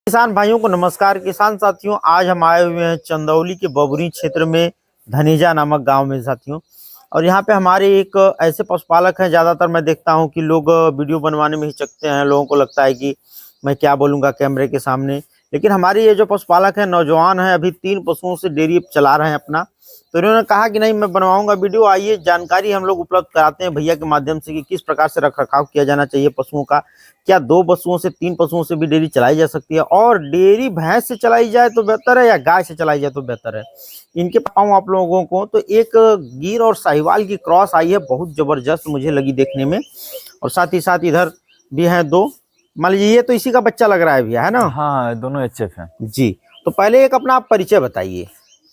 किसान भाइयों को नमस्कार। किसान साथियों, आज हम आए हुए हैं चंदौली के बबुरी क्षेत्र में धनेजा नामक गांव में साथियों। और यहाँ पे हमारे एक ऐसे पशुपालक हैं, ज़्यादातर मैं देखता हूँ कि लोग वीडियो बनवाने में हिचकते हैं। लोगों को लगता है कि मैं क्या बोलूँगा कैमरे के सामने, लेकिन हमारे ये जो पशुपालक हैं नौजवान हैं, अभी 3 पशुओं से डेयरी चला रहे हैं अपना। तो इन्होंने कहा कि नहीं, मैं बनवाऊंगा वीडियो। आइए जानकारी हम लोग उपलब्ध कराते हैं भैया के माध्यम से कि किस प्रकार से रख रखाव किया जाना चाहिए पशुओं का। क्या 2 पशुओं से 3 पशुओं से भी डेयरी चलाई जा सकती है, और डेयरी भैंस से चलाई जाए तो बेहतर है या गाय से चलाई जाए तो बेहतर है। इनके पाऊँ आप लोगों को तो एक गिर और साहिवाल की क्रॉस आई है, बहुत जबरदस्त मुझे लगी देखने में। और साथ ही साथ इधर भी हैं 2, मान लीजिए ये तो इसी का बच्चा लग रहा है भैया, है ना? हाँ, दोनों एचएफ हैं जी। तो पहले एक अपना आप परिचय बताइए।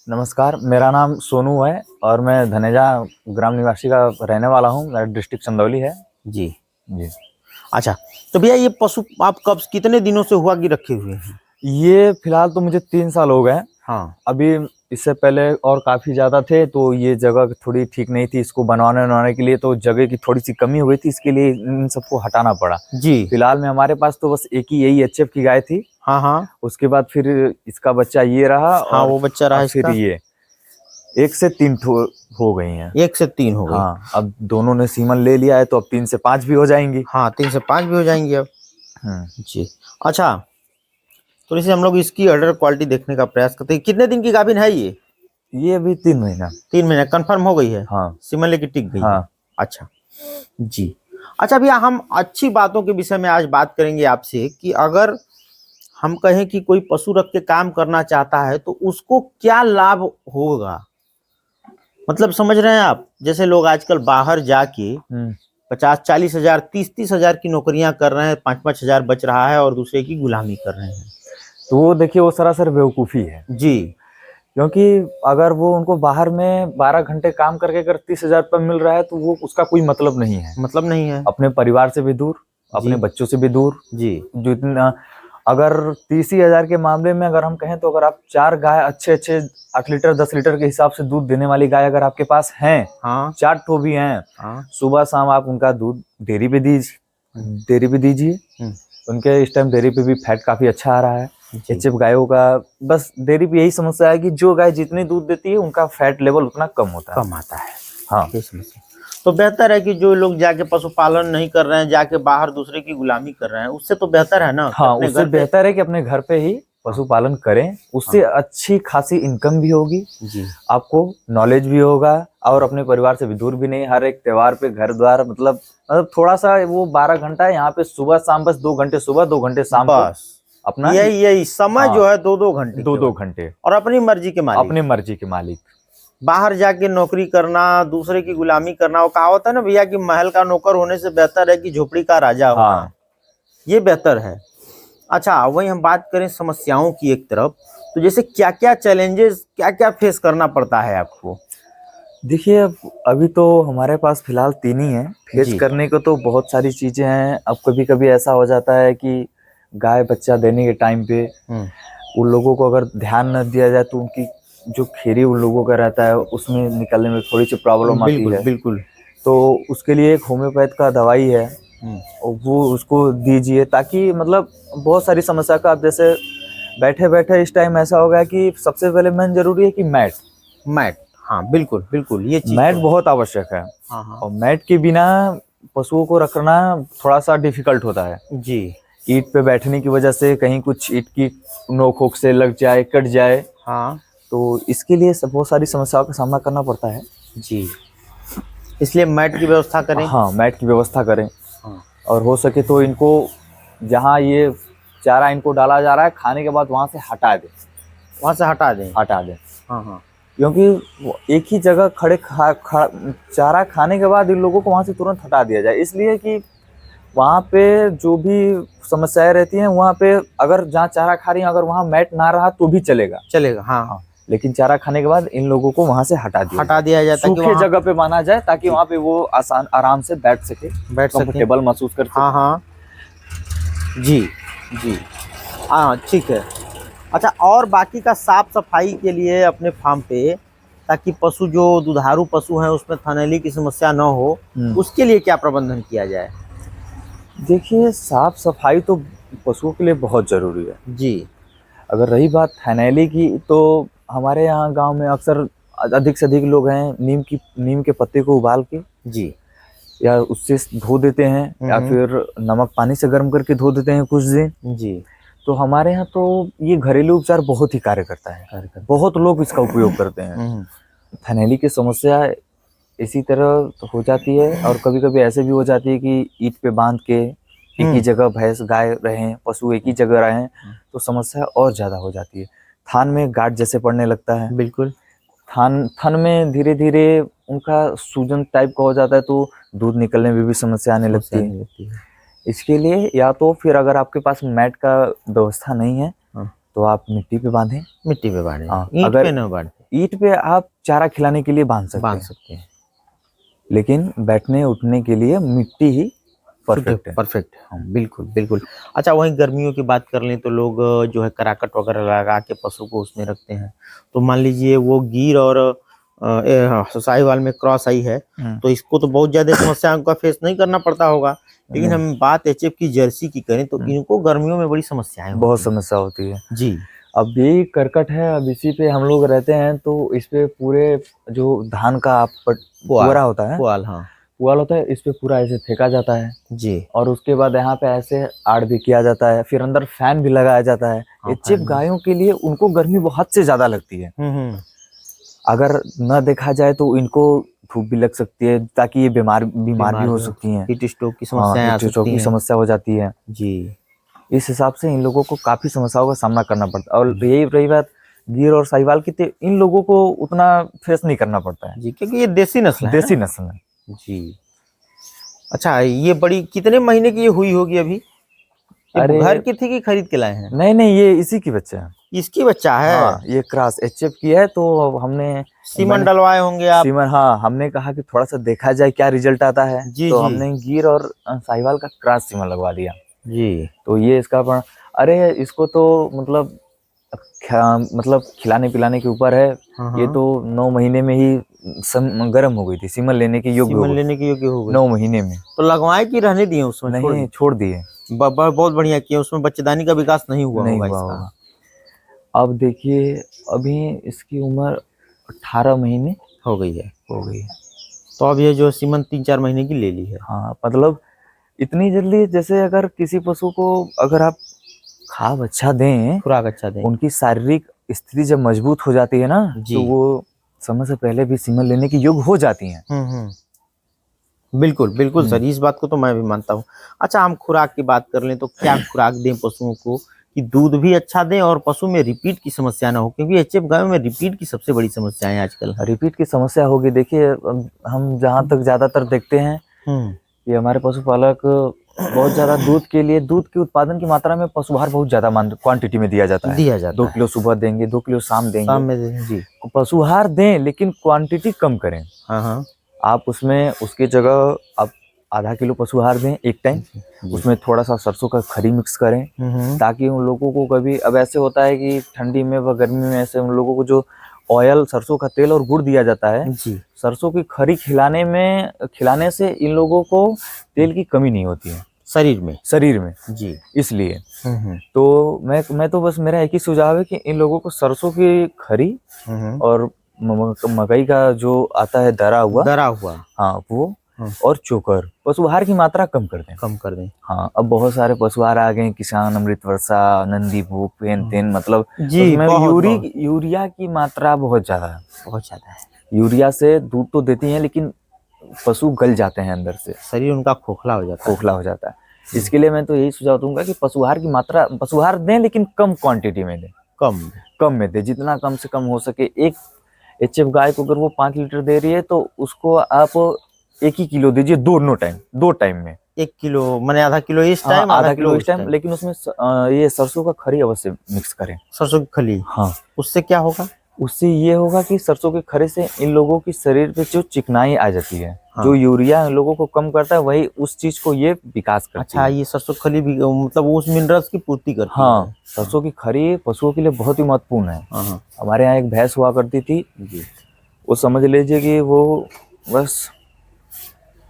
नमस्कार, मेरा नाम सोनू है और मैं धनेजा ग्राम निवासी का रहने वाला हूँ। मेरा डिस्ट्रिक्ट चंदौली है। जी जी। अच्छा, तो भैया ये पशु आप कब कितने दिनों से हुआ कि रखे हुए हैं? ये फिलहाल तो मुझे 3 साल हो गए। हाँ। अभी इससे पहले और काफी ज्यादा थे, तो ये जगह थोड़ी ठीक नहीं थी इसको बनवाने के लिए, तो जगह की थोड़ी सी कमी हो गई थी, इसके लिए इन सबको हटाना पड़ा। जी। फिलहाल में हमारे पास तो बस एक ही यही एचएफ की गाय थी। हाँ हाँ। उसके बाद फिर इसका बच्चा ये रहा। हाँ, वो बच्चा रहा फिर इसका। ये 1 से 3 हो गई हैं। 1 से 3 हो गई। हाँ, अब दोनों ने सीमन ले लिया है, तो अब 3 से 5 भी हो जाएंगी। हाँ, 3 से 5 भी हो जाएंगी अब। जी। अच्छा, तो इसे हम लोग इसकी अडर क्वालिटी देखने का प्रयास करते हैं। कितने दिन की गाभिन है ये अभी 3 महीना। 3 महीने कंफर्म हो गई है? हाँ। सीमन लेके टिक गई है। हाँ। अच्छा जी। अच्छा भैया, हम अच्छी बातों के विषय में आज बात करेंगे आपसे कि अगर हम कहें कि कोई पशु रख के काम करना चाहता है तो उसको क्या लाभ होगा। मतलब समझ रहे हैं आप, जैसे लोग आजकल बाहर जाके 50-40 हजार 30-30 हजार की नौकरियां कर रहे हैं, 5-5 हजार बच रहा है और दूसरे की गुलामी कर रहे हैं। तो वो देखिए, वो सरासर बेवकूफ़ी है जी। क्योंकि अगर वो उनको बाहर में 12 घंटे काम करके अगर 30,000 रुपये मिल रहा है, तो वो उसका कोई मतलब नहीं है। मतलब नहीं है। अपने परिवार से भी दूर, अपने बच्चों से भी दूर। जी। जितना अगर 30,000 के मामले में अगर हम कहें, तो अगर आप 4 गाय अच्छे 8 लीटर 10 लीटर के हिसाब से दूध देने वाली गाय अगर आपके पास हैं, हाँ। 4 ठो भी हैं, हाँ। सुबह शाम आप उनका दूध डेयरी पे दीजिए। उनके इस टाइम डेयरी पे भी फैट काफी अच्छा आ रहा है। एचएफ गायों का बस डेयरी पे यही समस्या है कि जो गाय जितनी दूध देती है उनका फैट लेवल उतना कम आता है। हाँ, ये समस्या। तो बेहतर है कि जो लोग जाके पशुपालन नहीं कर रहे हैं, जाके बाहर दूसरे की गुलामी कर रहे हैं, उससे तो बेहतर है ना। हाँ, उससे बेहतर है कि अपने घर पे ही पशुपालन करें। उससे अच्छी खासी इनकम भी होगी जी, आपको नॉलेज भी होगा, और अपने परिवार से भी दूर भी नहीं। हर एक त्योहार पे घर द्वार मतलब थोड़ा सा वो 12 घंटा है यहाँ पे, सुबह शाम बस 2 घंटे सुबह 2 घंटे शाम बस अपना यही समय। हाँ, जो है 2-2 घंटे 2-2 घंटे और अपनी मर्जी के मालिक। बाहर जाके नौकरी करना, दूसरे की गुलामी करना, वो कहावत है ना भैया कि महल का नौकर होने से बेहतर है कि झोपड़ी का राजा हो। हाँ। ये बेहतर है। अच्छा, वही हम बात करें समस्याओं की एक तरफ, तो जैसे क्या क्या चैलेंजेस, क्या क्या फेस करना पड़ता है आपको? देखिए, अभी तो हमारे पास फिलहाल 3 ही हैं। फेस करने को तो बहुत सारी चीजें हैं। अब कभी कभी ऐसा हो जाता है कि गाय बच्चा देने के टाइम पे उन लोगों को अगर ध्यान न दिया जाए, तो उनकी जो खीरी उन लोगों का रहता है उसमें निकलने में थोड़ी सी प्रॉब्लम आती है। बिल्कुल। तो उसके लिए एक होम्योपैथ का दवाई है, वो उसको दीजिए, ताकि मतलब बहुत सारी समस्या का। आप जैसे बैठे बैठे इस टाइम ऐसा हो गया कि सबसे पहले मेन जरूरी है कि मैट। हाँ, बिल्कुल ये चीज मैट बहुत आवश्यक है। हाँ। और मैट के बिना पशुओं को रखना थोड़ा सा डिफिकल्ट होता है जी। ईंट पे बैठने की वजह से कहीं कुछ ईंट की नोक वोक से लग जाए, कट जाए। हाँ, तो इसके लिए बहुत सारी समस्याओं का सामना करना पड़ता है। जी, इसलिए मैट की व्यवस्था करें। हाँ, मैट की व्यवस्था करें। हाँ। और हो सके तो इनको जहाँ ये चारा इनको डाला जा रहा है, खाने के बाद वहाँ से हटा दें। वहाँ से हटा दें। हाँ। क्योंकि एक ही जगह खड़े चारा खाने के बाद इन लोगों को वहाँ से तुरंत हटा दिया जाए, इसलिए कि वहाँ पे जो भी समस्याएं रहती हैं, वहाँ पे अगर जहाँ चारा खा रही हैं अगर वहाँ मैट ना रहा तो भी चलेगा। हाँ। लेकिन चारा खाने के बाद इन लोगों को वहाँ से हटा दिया जाए, सूखे जगह पे माना जाए, ताकि वहाँ पे वो आराम से बैठ सके, कंफर्टेबल महसूस कर सके। हाँ। जी। हाँ, ठीक है। अच्छा, और बाकी का साफ सफाई के लिए अपने फार्म पे, ताकि पशु जो दुधारू पशु हैं उसमें थनैली की समस्या न हो, उसके लिए क्या प्रबंधन किया जाए? देखिए, साफ सफाई तो पशुओं के लिए बहुत जरूरी है। जी। अगर रही बात थनैली की, तो हमारे यहाँ गांव में अक्सर अधिक से अधिक लोग हैं नीम के पत्ते को उबाल के जी। या उससे धो देते हैं, या फिर नमक पानी से गर्म करके धो देते हैं कुछ दिन। जी। तो हमारे यहाँ तो ये घरेलू उपचार बहुत ही कार्य करता है, बहुत लोग इसका उपयोग करते हैं। थनैली की समस्या इसी तरह तो हो जाती है, और कभी कभी ऐसे भी हो जाती है कि ईंट पे बांध के एक ही जगह भैंस गाय रहें, पशु एक ही जगह रहें, तो समस्या और ज्यादा हो जाती है। थान में गांठ जैसे पड़ने लगता है। बिल्कुल। थन में धीरे धीरे उनका सूजन टाइप का हो जाता है, तो दूध निकलने में भी समस्या आने लगती है। इसके लिए या तो फिर अगर आपके पास मैट का व्यवस्था नहीं है तो आप मिट्टी पे बांधें। मिट्टी पे बांधें। ईंट पे न बांधें। ईंट पे आप चारा खिलाने के लिए बांध सकते हैं, लेकिन बैठने उठने के लिए मिट्टी ही परफेक्ट है। परफेक्ट है। बिल्कुल बिल्कुल। अच्छा, वहीं गर्मियों की बात कर लें तो लोग जो है कराकट वगैरह लगा के पशु को उसमें रखते हैं। तो मान लीजिए वो गिर और साहिवाल में क्रॉस आई है, तो इसको तो बहुत ज्यादा समस्याओं का फेस नहीं करना पड़ता होगा, लेकिन हम बात एचएफ की जर्सी की करें तो इनको गर्मियों में बड़ी समस्याएं बहुत समस्या होती है जी। अब यही करकट है, अब इसी पे हम लोग रहते हैं, तो इस पे पूरे जो धान का पुआरा होता है, पुआल होता है, इस पे पूरा ऐसे फेंका जाता है जी। और उसके बाद यहाँ पे ऐसे आड़ भी किया जाता है, फिर अंदर फैन भी लगाया जाता है। एचएफ गायों के लिए उनको गर्मी बहुत से ज्यादा लगती है। अगर न देखा जाए तो इनको धूप भी लग सकती है, ताकि ये बीमार भी हो सकती हैं। हीट स्ट्रोक की समस्या हो जाती है जी। इस हिसाब से इन लोगों को काफी समस्याओं का सामना करना पड़ता है। और यही रही बात गिर और साहिवाल की, इन लोगों को उतना फेस नहीं करना पड़ता है जी, क्योंकि ये देसी नस्ल है। देसी नस्ल है जी। अच्छा, ये बड़ी कितने महीने की ये हुई होगी अभी? अरे घर की थी कि खरीद के लाए हैं? नहीं, ये इसी की बच्चा है। इसकी बच्चा है? हाँ, ये क्रॉस एचएफ की है। तो हमने सीमन डलवाए होंगे आप? सीमन, हाँ, हमने कहा कि थोड़ा सा देखा जाए क्या रिजल्ट आता है। जी, तो जी। हमने गिर और साहिवाल का क्रॉस सीमन लगवा दिया जी। तो ये इसका अरे इसको तो मतलब खिलाने पिलाने के ऊपर है। ये तो 9 महीने में ही गर्म हो गई थी, सीमन लेने के योग्य हो गई 9 महीने में। तो लगवाए कि रहने दिए उसमें? नहीं, छोड़ दिए। बहुत बढ़िया किए। उसमें बच्चेदानी का विकास नहीं हुआ होगा। अब देखिए, अभी इसकी उम्र 18 महीने हो गई है। तो अब ये जो सीमन 3-4 महीने की ले ली है। हाँ, मतलब इतनी जल्दी, जैसे अगर किसी पशु को अगर आप खुराक अच्छा दें, उनकी शारीरिक स्थिति जब मजबूत हो जाती है ना, तो वो समय से पहले भी सीमन लेने की योग्य हो जाती हैं। बिल्कुल सर, इस बात को तो मैं भी मानता हूँ। अच्छा, हम खुराक की बात कर लें तो क्या खुराक दें पशुओं को कि दूध भी अच्छा दें और पशु में रिपीट की समस्या ना हो? क्योंकि एचएफ गायों में रिपीट की सबसे बड़ी समस्या है आजकल। रिपीट की समस्या होगी। देखिए, हम जहाँ तक ज्यादातर देखते हैं कि हमारे पशुपालक बहुत ज्यादा दूध के उत्पादन की मात्रा में पशुहार बहुत ज्यादा क्वांटिटी में दिया जाता है। 2 किलो सुबह देंगे, 2 किलो शाम देंगे जी। पशुहार दें, लेकिन क्वांटिटी कम करें। आप उसके जगह आप आधा किलो पशुहार दें एक टाइम, उसमें थोड़ा सा सरसों का खरी मिक्स करें, ताकि उन लोगों को कभी, अब ऐसे होता है कि ठंडी में व गर्मी में ऐसे उन लोगों को जो ऑयल, सरसों का तेल और गुड़ दिया जाता है जी, सरसों की खरी खिलाने से इन लोगों को तेल की कमी नहीं होती है शरीर में जी। इसलिए तो मैं तो बस, मेरा एक ही सुझाव है कि इन लोगों को सरसों की खरी और मकई का जो आता है दरा हुआ हाँ, वो और चोकर, पशुहार की मात्रा कम कर दें। हाँ, अब बहुत सारे पशुहार आ गए, किसान अमृत वर्षा, नंदी भूप, पेन, मतलब जी, यूरिया की मात्रा बहुत ज्यादा है। यूरिया से दूध तो देती है, लेकिन पशु गल जाते हैं अंदर से, शरीर उनका खोखला हो जाता है। इसके लिए मैं तो यही सुझाव दूंगा कि पशुहार दें, लेकिन कम क्वांटिटी में दें, कम में दें, जितना कम से कम हो सके। एक एचएफ गाय को अगर वो 5 लीटर दे रही है, तो उसको आप 1 ही किलो दीजिए, दो टाइम में। 1 किलो माने आधा किलो इस टाइम, आधा किलो इस टाइम, लेकिन उसमें ये सरसों का खरी अवश्य मिक्स करें। सरसों की खली? हाँ। उससे क्या होगा? उससे ये होगा कि सरसों के खरे से इन लोगों की शरीर पे जो चिकनाई आ जाती है, जो यूरिया इन लोगों को कम करता है, वही उस चीज को ये विकास करती है। अच्छा, ये सरसों खली भी मतलब उस मिनरल्स की पूर्ति करती है? सरसों की खरी पशुओं के लिए बहुत ही महत्वपूर्ण है। हमारे यहाँ एक भैंस हुआ करती थी, वो समझ लीजिए कि वो बस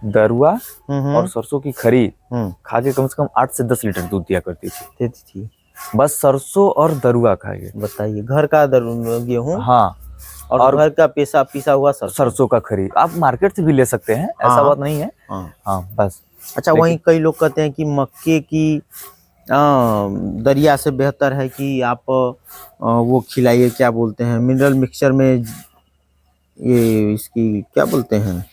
दरुआ और सरसों की खरी खा के कम से कम 8 से 10 लीटर दूध दिया करती थी। बस सरसों और दरुआ खाइए। बताइए, घर का गेहूं, हाँ, और घर का पिसा हुआ सरसों का खरी आप मार्केट से भी ले सकते हैं, ऐसा बात नहीं है। हाँ बस। अच्छा, वहीं कई लोग कहते हैं कि मक्के की दरिया से बेहतर है कि आप वो खिलाइए, क्या बोलते हैं, मिनरल मिक्सचर में, ये इसकी क्या बोलते हैं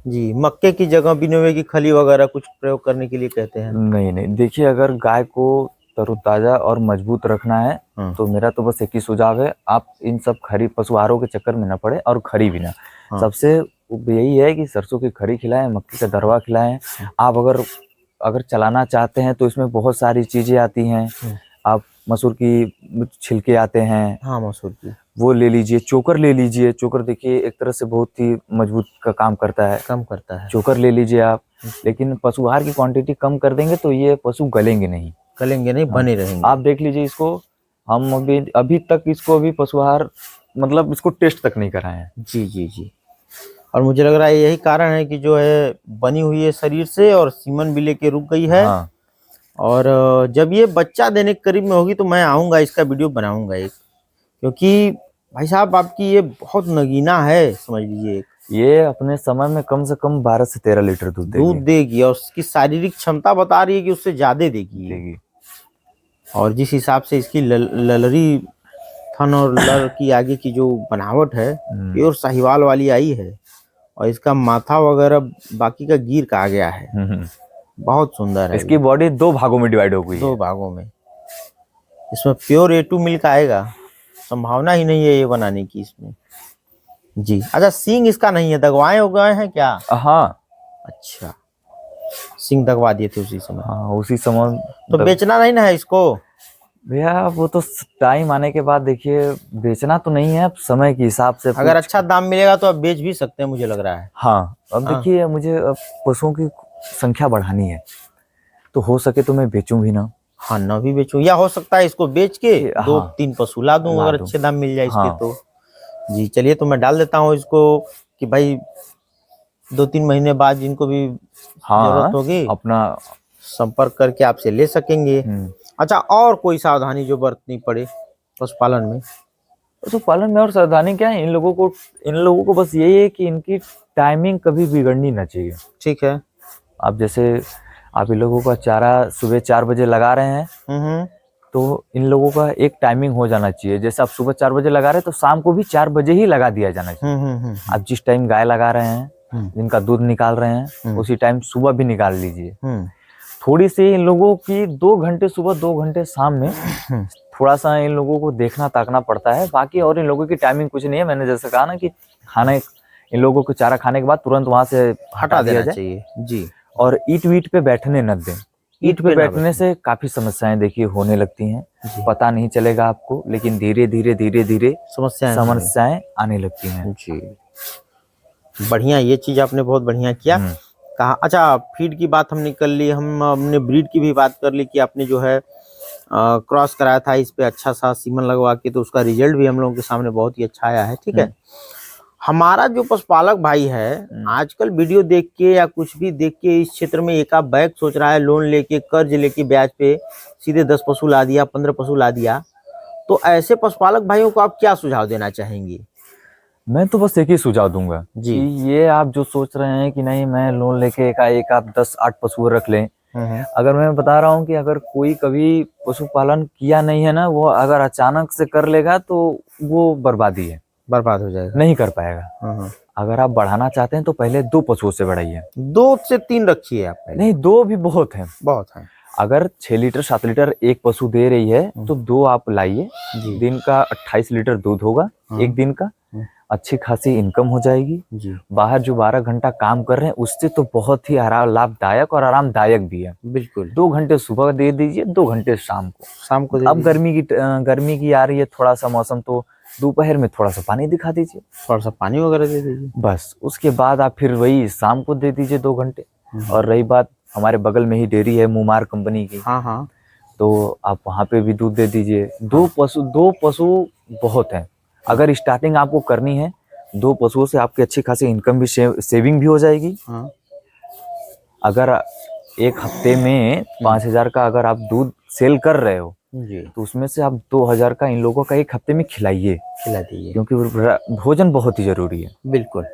जी, मक्के की जगह बिनोवे की खली वगैरह कुछ प्रयोग करने के लिए कहते हैं। नहीं, देखिए अगर गाय को तरोताजा और मजबूत रखना है तो मेरा तो बस एक ही सुझाव है, आप इन सब खरी पशु आहारों के चक्कर में ना पड़े और खरी भी ना। सबसे यही है कि सरसों की खरी खिलाएं, मक्के का दरवा खिलाएं। आप अगर चलाना चाहते हैं तो इसमें बहुत सारी चीजें आती हैं। आप मसूर की छिलके आते हैं, हाँ मसूर की, वो ले लीजिए। चोकर ले लीजिए, चोकर देखिए एक तरह से बहुत ही मजबूत का काम करता है, चोकर ले लीजिए आप। लेकिन पशु आहार की क्वांटिटी कम कर देंगे तो ये पशु गलेंगे नहीं, बने रहेंगे। आप देख लीजिए इसको, हम अभी तक इसको अभी पशु आहार मतलब इसको टेस्ट तक नहीं कराए हैं। जी। और मुझे लग रहा है यही कारण है कि जो है बनी हुई है शरीर से, और सीमन भी लेके रुक गई है। हाँ। और जब ये बच्चा देने के करीब में होगी तो मैं आऊंगा, इसका वीडियो बनाऊंगा एक, क्योंकि भाई साहब आपकी ये बहुत नगीना है, समझ लीजिए। ये अपने समय में कम से कम 12 से 13 लीटर दूध देगी, और उसकी शारीरिक क्षमता बता रही है कि उससे ज्यादा देगी। और जिस हिसाब से इसकी ललरी थन और लर की आगे की जो बनावट है, प्योर साहिवाल वाली आई है, और इसका माथा वगैरह बाकी का गिर का आ गया है, बहुत सुंदर है। इसकी बॉडी 2 भागों में डिवाइड हो गई है। 2 भागों में। इसमें प्योर A2 मिल्क आएगा, संभावना ही नहीं है ये बनाने की इसमें जी। अच्छा, सींग इसका नहीं है, दगवाए हो गए हैं क्या? हाँ, अच्छा, सींग दगवा दिए थे उसी समय। हाँ, उसी समय। तो बेचना नहीं ना है इसको भैया? वो तो टाइम आने के बाद देखिए, बेचना तो नहीं है, अब समय के हिसाब से अगर अच्छा दाम मिलेगा तो आप बेच भी सकते हैं, मुझे लग रहा है। हाँ, अब देखिए मुझे पशुओं की संख्या बढ़ानी है, तो हो सके तो मैं बेचूं भी ना। हाँ, ना भी बेचूं, या हो सकता है इसको बेच के 2-3 पशु ला दूं, अगर अच्छे दाम मिल जाए इसके। तो जी चलिए, तो मैं डाल देता हूँ इसको कि भाई 2-3 महीने बाद जिनको भी जरूरत होगी अपना संपर्क करके आपसे ले सकेंगे। अच्छा, और कोई सावधानी जो बरतनी पड़े पशुपालन में? पशुपालन में और सावधानी क्या है, इन लोगों को बस यही है कि इनकी टाइमिंग कभी बिगड़नी ना चाहिए। ठीक है। आप जैसे आप इन लोगों का चारा सुबह 4 बजे लगा रहे हैं, तो इन लोगों का एक टाइमिंग हो जाना चाहिए। जैसे आप सुबह 4 बजे लगा रहे हैं तो शाम को भी 4 बजे ही लगा दिया जाना चाहिए। आप जिस टाइम गाय लगा रहे हैं, जिनका दूध निकाल रहे हैं, उसी टाइम सुबह भी निकाल लीजिए। थोड़ी सी इन लोगों की 2 घंटे सुबह 2 घंटे शाम में थोड़ा सा इन लोगों को देखना ताकना पड़ता है। बाकी और इन लोगों की टाइमिंग कुछ नहीं है। मैंने जैसे कहा ना कि खाने इन लोगों को चारा खाने के बाद तुरंत वहां से हटा देना चाहिए जी। और ईट वीट पे बैठने न दें। ईट पे बैठने से काफी समस्याएं देखिए होने लगती हैं, पता नहीं चलेगा आपको, लेकिन धीरे धीरे समस्याएं आने लगती हैं जी। बढ़िया, ये चीज आपने बहुत बढ़िया किया कहा। अच्छा, फीड की बात हमने कर ली, हमने ब्रीड की भी बात कर ली कि आपने जो है क्रॉस कराया था इस पे अच्छा सा सीमन लगवा के, तो उसका रिजल्ट भी हम लोगों के सामने बहुत ही अच्छा आया है। ठीक है, हमारा जो पशुपालक भाई है आजकल वीडियो देख के या कुछ भी देख के इस क्षेत्र में एक आप बैग सोच रहा है, लोन लेके कर्ज लेके ब्याज पे सीधे 10 पशु ला दिया, 15 पशु ला दिया, तो ऐसे पशुपालक भाइयों को आप क्या सुझाव देना चाहेंगे? मैं तो बस एक ही सुझाव दूंगा जी, कि ये आप जो सोच रहे हैं कि नहीं मैं लोन लेके एक आप 10-8 पशु रख लें, अगर मैं बता रहा हूँ कि अगर कोई कभी पशुपालन किया नहीं है ना, वो अगर अचानक से कर लेगा तो वो बर्बादी है, बर्बाद हो जाएगा, नहीं कर पाएगा। अगर आप बढ़ाना चाहते हैं तो पहले 2 पशुओं से बढ़ाइए, 2 से 3 रखिए आप पहले। नहीं, 2 भी बहुत है, बहुत है। अगर 6 लीटर 7 लीटर एक पशु दे रही है तो 2 आप लाइए, दिन का 28 लीटर दूध होगा एक दिन का, अच्छी खासी इनकम हो जाएगी जी। बाहर जो 12 घंटा काम कर रहे हैं उससे तो बहुत ही लाभदायक और आरामदायक भी है। बिल्कुल, 2 घंटे सुबह दे दीजिए, 2 घंटे शाम को अब गर्मी की आ रही है थोड़ा सा मौसम, तो दोपहर में थोड़ा सा पानी दिखा दीजिए, थोड़ा सा पानी वगैरह दे दीजिए, बस उसके बाद आप फिर वही शाम को दे दीजिए 2 घंटे। और रही बात, हमारे बगल में ही डेयरी है मुमार कंपनी की, हाँ, तो आप वहाँ पे भी दूध दे दीजिए। 2 पशु बहुत है। अगर स्टार्टिंग आपको करनी है 2 पशुओं से आपकी अच्छी खासी इनकम भी सेविंग भी हो जाएगी, अगर एक हफ्ते में 5,000 का अगर आप दूध सेल कर रहे हो जी, तो उसमें से आप 2,000 का इन लोगों का एक हफ्ते में खिलाइए, खिला दीजिए। क्योंकि भोजन बहुत ही जरूरी है। बिल्कुल।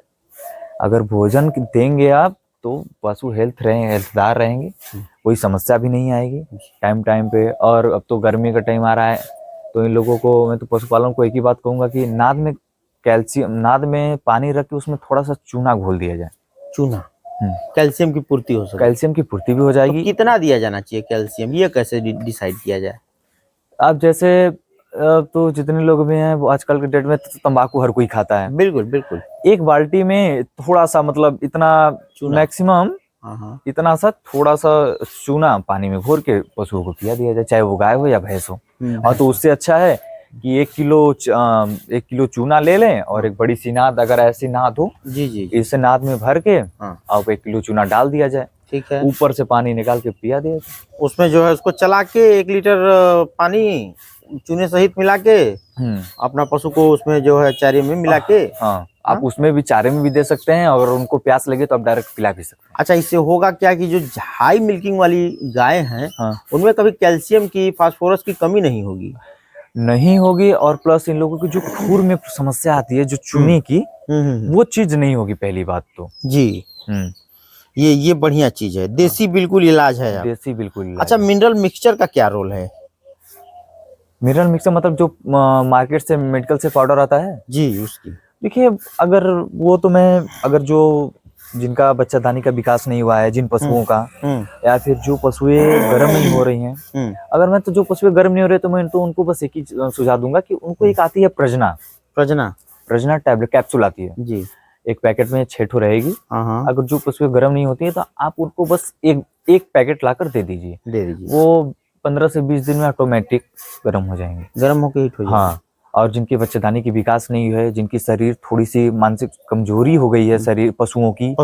अगर भोजन देंगे आप तो पशु हेल्थदार रहेंगे, कोई समस्या भी नहीं आएगी टाइम टाइम पे। और अब तो गर्मी का टाइम आ रहा है, तो इन लोगों को, मैं तो पशुपालन को एक ही बात कहूंगा कि नाद में पानी रख के उसमें थोड़ा सा चूना घोल दिया जाए। चूना, कैल्शियम की पूर्ति हो सके। कैल्शियम की पूर्ति भी हो तो जाएगी। कितना दिया जाना चाहिए कैल्शियम, ये कैसे डिसाइड किया जाए? आप जैसे तो जितने लोग भी हैं वो आजकल के डेट में तो तंबाकू हर कोई खाता है। बिल्कुल बिल्कुल। एक बाल्टी में थोड़ा सा, मतलब इतना मैक्सिमम, हाँ, इतना सा थोड़ा सा चूना पानी में घोर के पशुओं को पिया दिया जाए, चाहे वो गाय हो या भैंस हो। और तो उससे अच्छा है कि 1 किलो चूना ले लें और एक बड़ी सी नाद, अगर ऐसी नाद हो जी जी, इस नाद में भर के हाँ, आप 1 किलो चूना डाल दिया जाए, ठीक है। ऊपर से पानी निकाल के पिया दिया जाए। उसमें जो है उसको चला के 1 लीटर पानी चूने सहित मिला के अपना पशु को उसमें जो है चारे में मिला के, हाँ, आप उसमें भी चारे में भी दे सकते हैं, और उनको प्यास लगे तो आप डायरेक्ट पिला भी सकते हैं। अच्छा, इससे होगा क्या कि जो हाई मिल्किंग वाली गाय हैं, हाँ, उनमें कभी कैल्शियम की, फास्फोरस की कमी नहीं होगी? नहीं होगी। और प्लस इन लोगों की जो खुर में समस्या आती है, जो चूने की, वो चीज नहीं होगी पहली बात तो। जी, ये बढ़िया चीज है, देसी बिल्कुल इलाज है। देसी बिल्कुल इलाज। अच्छा, मिनरल मिक्सचर का क्या रोल है? मिनरल मिक्सर मतलब जो मार्केट से मेडिकल से पाउडर आता है जी, उसकी देखिए, अगर वो तो मैं, अगर जो जिनका बच्चादानी का विकास नहीं हुआ है, जिन पशुओं का, या फिर जो पशुएं गर्म नहीं हो रही हैं, अगर मैं तो जो पशुएं गर्म नहीं हो रहे तो मैं तो उनको बस एक ही सुझाव दूंगा कि उनको एक आती है प्रजना टैबलेट कैप्सूल आती है जी, एक पैकेट में 6 ठो रहेगी। हाँ, अगर जो पशुएं गर्म नहीं होती है तो आप उनको बस एक पैकेट लाकर दे दीजिए, वो 15 से 20 दिन में ऑटोमेटिक गर्म हो जाएंगे, गर्म होकर हिट हो जाएंगे। हाँ। और जिनके बच्चेदानी की विकास नहीं है, जिनकी शरीर थोड़ी सी मानसिक कमजोरी हो गई है शरीर पशुओं की,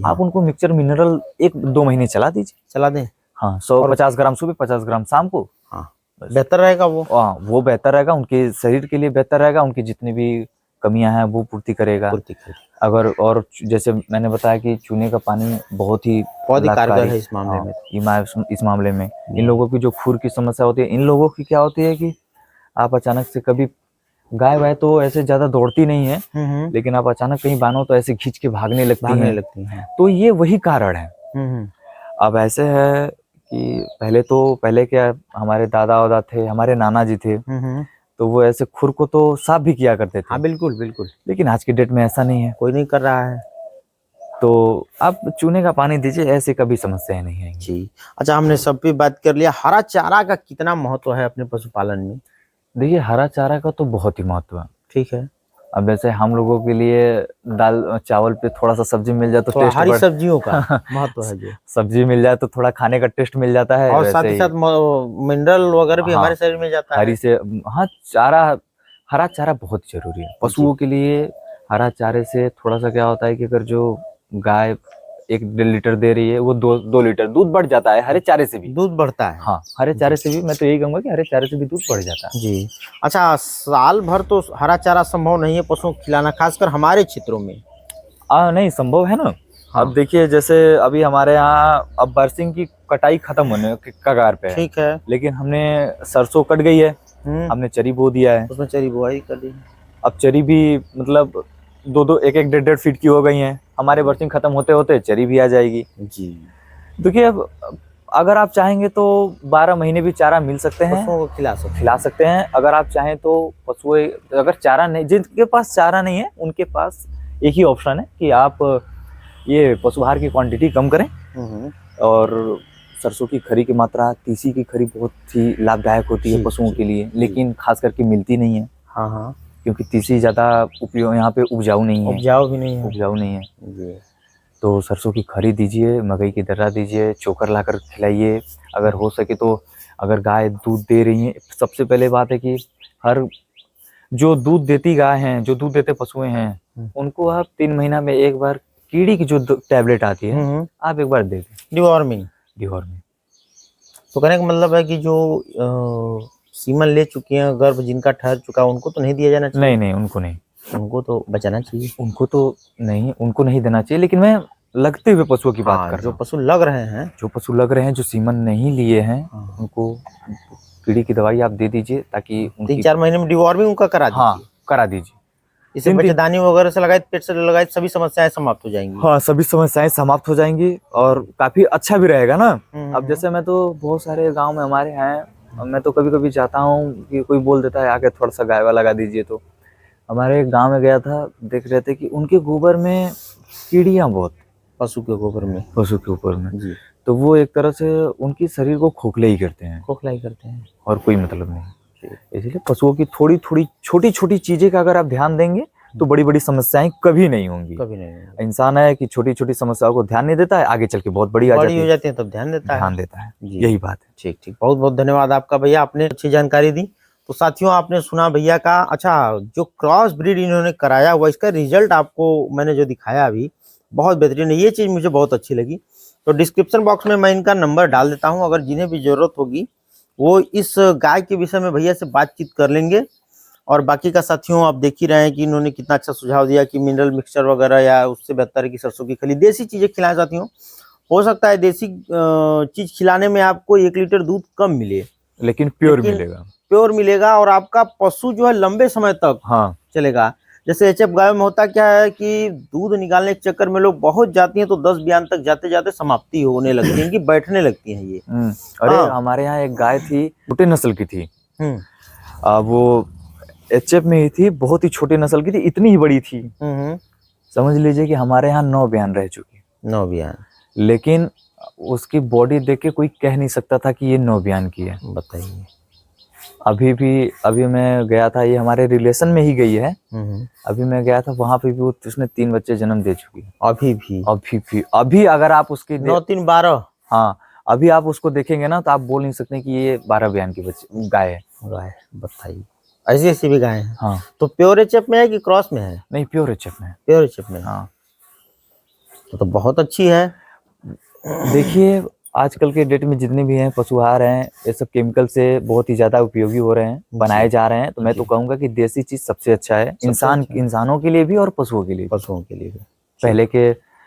आप उनको मिक्सचर मिनरल 1-2 महीने चला दें। हाँ, 150 ग्राम सुबह, 50 ग्राम शाम को। हाँ, बेहतर रहेगा वो। हाँ, वो बेहतर रहेगा, उनके शरीर के लिए बेहतर रहेगा, उनकी जितनी भी कमियां हैं वो पूर्ति करेगा। अगर और जैसे मैंने बताया कि चूने का पानी बहुत ही कारगर है इस मामले में। इस मामले में इन लोगों की जो खुर की समस्या होती है, इन लोगों की क्या होती है कि आप अचानक से, कभी गाय वाय तो ऐसे ज्यादा दौड़ती नहीं है, लेकिन आप अचानक कहीं बानो तो ऐसे खींच के भागने लगती हैं। तो ये वही कारण है। अब ऐसे है कि पहले क्या, हमारे दादा वादा थे, हमारे नाना जी थे, तो वो ऐसे खुर को तो साफ भी किया करते थे। हाँ, बिल्कुल बिल्कुल। लेकिन आज के डेट में ऐसा नहीं है, कोई नहीं कर रहा है। तो आप चूने का पानी दीजिए, ऐसे कभी समस्याएं नहीं आएंगी। जी, अच्छा, हमने सब पे बात कर लिया। हरा चारा का कितना महत्व है अपने पशुपालन में? देखिए, हरा चारा का तो बहुत ही महत्व है। ठीक है। अब जैसे हम लोगों के लिए दाल चावल पे थोड़ा सा सब्जी मिल जाए तो टेस्ट, हरी सब्जियों का महत्व है। जो सब्जी मिल जाए तो थोड़ा खाने का टेस्ट मिल जाता है, और साथ ही साथ मिनरल वगैरह भी हमारे शरीर में जाता है। हाँ, हरा चारा बहुत जरूरी है पशुओं के लिए। हरा चारे से थोड़ा सा क्या होता है कि अगर जो गाय 1-1.5 लीटर दे रही है, वो 2 लीटर दूध बढ़ जाता है। हरे चारे से भी दूध बढ़ता है। हाँ, हरे चारे से भी, मैं तो यही कहूंगा कि हरे चारे से भी दूध बढ़ जाता है। जी, अच्छा, साल भर तो हरा चारा संभव नहीं है पशुओं को खिलाना, खासकर हमारे क्षेत्रों में। नहीं, संभव है ना। हाँ। अब देखिए, जैसे अभी हमारे यहाँ अब बरसिंग की कटाई खत्म होने के कगार पे है। ठीक है। लेकिन हमने सरसों कट गई है, हमने चरी बो दिया है, उसमें चरी बुआई कर दी। अब चरी भी मतलब 2-2, 1-1, 1.5 फीट की हो गई हैं। हमारे बरसिंग खत्म होते होते चरी भी आ जाएगी। जी, देखिए, अब अगर आप चाहेंगे तो 12 महीने भी चारा मिल सकते हैं, पशुओं को खिला सकते हैं। अगर आप चाहें तो पशुएं, अगर चारा नहीं, जिनके पास चारा नहीं है उनके पास एक ही ऑप्शन है कि आप ये पशु आहार की क्वांटिटी कम करें। और सरसों की खरी की मात्रा, तीसी की खरी बहुत ही लाभदायक होती है पशुओं के लिए, लेकिन खास करके मिलती नहीं है। हाँ, क्योंकि तीसी ज्यादा उपयोग यहाँ पे उपजाऊ नहीं है। उपजाऊ नहीं है जी। तो सरसों की खरी दीजिए, मकई की दर्रा दीजिए, चोकर लाकर खिलाइए। अगर हो सके तो, अगर गाय दूध दे रही है, सबसे पहले बात है कि हर जो दूध देती गाय हैं, जो दूध देते पशुएं हैं, उनको आप 3 महीना में एक बार कीड़ी की जो टैबलेट आती है, आप एक बार दे दें, डिवॉर्मिंग। तो कहने का मतलब है कि जो सीमन ले चुकी हैं, गर्भ जिनका ठहर चुका है, उनको तो नहीं दिया जाना चाहिए? नहीं, उनको नहीं, उनको तो बचाना चाहिए। उनको नहीं देना चाहिए। लेकिन मैं लगते हुए पशुओं की बात हाँ, कर रहा जो हूँ। पशु लग रहे हैं, जो पशु लग रहे हैं, जो सीमन नहीं लिए हैं, हाँ, उनको कीड़ी की दवाई आप दे दीजिए ताकि उनकी 3-4 महीने में डिवॉर्मिंग उनका करा हाँ दीजिए। करा दीजिए। इसे 3 दिन बच्चेदानी वगैरह से लगाए, पेट से लगाए, सभी समस्याएं समाप्त हो जाएंगी। हाँ, सभी समस्याएं समाप्त हो जाएंगी और काफी अच्छा भी रहेगा ना। अब हम्म। जैसे मैं तो बहुत सारे गांव में हमारे हैं, मैं तो कभी कभी जाता हूँ कि कोई बोल देता है आके थोड़ा सा गायवा लगा दीजिए, तो हमारे गांव में गया था, देख रहे थे कि उनके गोबर में कीड़ियां बहुत, पशु के गोबर में, पशु के ऊपर में, जी, तो वो एक तरह से उनकी शरीर को खोखले ही करते हैं खोखलाई करते हैं। और कोई मतलब नहीं। जी। इसलिए पशुओं की थोड़ी थोड़ी छोटी छोटी चीजें का अगर आप ध्यान देंगे तो बड़ी बड़ी समस्याएं कभी नहीं होंगी। कभी नहीं होगा। इंसान है कि छोटी छोटी समस्याओं को ध्यान नहीं देता है, आगे चल के बहुत बड़ी आ बड़ी जाती हो है, जाती है तब ध्यान देता है। ध्यान देता है। जी। यही बात है। ठीक ठीक, बहुत बहुत धन्यवाद आपका भैया, आपने अच्छी जानकारी दी। तो साथियों, आपने सुना भैया का। अच्छा, जो क्रॉस ब्रीड इन्होंने कराया हुआ, इसका रिजल्ट आपको मैंने जो दिखाया अभी, बहुत बेहतरीन है। ये चीज़ मुझे बहुत अच्छी लगी। तो डिस्क्रिप्शन बॉक्स में मैं इनका नंबर डाल देता हूँ, अगर जिन्हें भी ज़रूरत होगी वो इस गाय के विषय में भैया से बातचीत कर लेंगे। और बाकी का साथियों, आप देख ही रहे हैं कि इन्होंने कितना अच्छा सुझाव दिया कि मिनरल मिक्सचर वगैरह या उससे बेहतर है कि सरसों की खली, देसी चीज़ें खिलाएं साथियों। हो सकता है देसी चीज़ खिलाने में आपको 1 लीटर दूध कम मिले, लेकिन प्योर लेकिन मिलेगा। प्योर मिलेगा और आपका पशु जो है लंबे समय तक हाँ, चलेगा। जैसे एचएफ गाय में होता क्या है कि दूध निकालने के चक्कर में लोग बहुत जाती हैं तो 10 बयान तक जाते जाते समाप्ति होने लगती है, इनकी बैठने लगती हैं ये। अरे हाँ। हमारे यहाँ एक गाय थी, छोटे नस्ल की थी। हम्म वो एचएफ में ही थी, बहुत ही छोटी नस्ल की थी, इतनी ही बड़ी थी। हम्म। समझ लीजिए कि हमारे यहाँ 9 बयान रह चुकी, 9 बयान। लेकिन उसकी बॉडी देख के कोई कह नहीं सकता था कि ये 9 बयान की है। बताइए। अभी मैं गया था, ये हमारे रिलेशन में ही गई है। अभी मैं गया था वहां पे भी, उसने 3 बच्चे जन्म दे चुकी है। अभी अगर आप उसकी 9 3 12। हाँ, अभी आप उसको देखेंगे ना तो आप बोल नहीं सकते कि ये 12 बयान की बच्चे गाय है। बताइए, ऐसी ऐसी भी गाय हैं। हाँ, तो प्योर एचएफ में है कि क्रॉस में है? नहीं, प्योर एचएफ में है। प्योर एचएफ में। हाँ, तो बहुत अच्छी है। देखिए आजकल के डेट में जितने भी हैं पशु आहार हैं, ये सब केमिकल से बहुत ही ज्यादा उपयोगी हो रहे हैं, बनाए जा रहे हैं। तो मैं तो कहूंगा कि देसी चीज सबसे अच्छा है, इंसानों के लिए भी और पशुओं के लिए भी। पहले के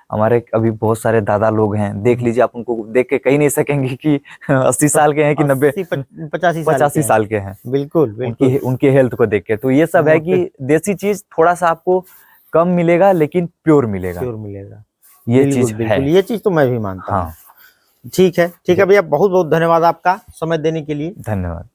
हमारे अभी बहुत सारे दादा लोग हैं, देख लीजिए, आप उनको देख के कह नहीं सकेंगे कि 80 साल के हैं कि 85 साल के हैं। बिल्कुल बिल्कुल। उनके हेल्थ को देख के तो ये सब है कि देसी चीज थोड़ा सा आपको कम मिलेगा लेकिन प्योर मिलेगा। ये चीज है, ये चीज तो मैं भी मानता हूँ। हाँ। ठीक है भैया, बहुत बहुत धन्यवाद आपका समय देने के लिए। धन्यवाद।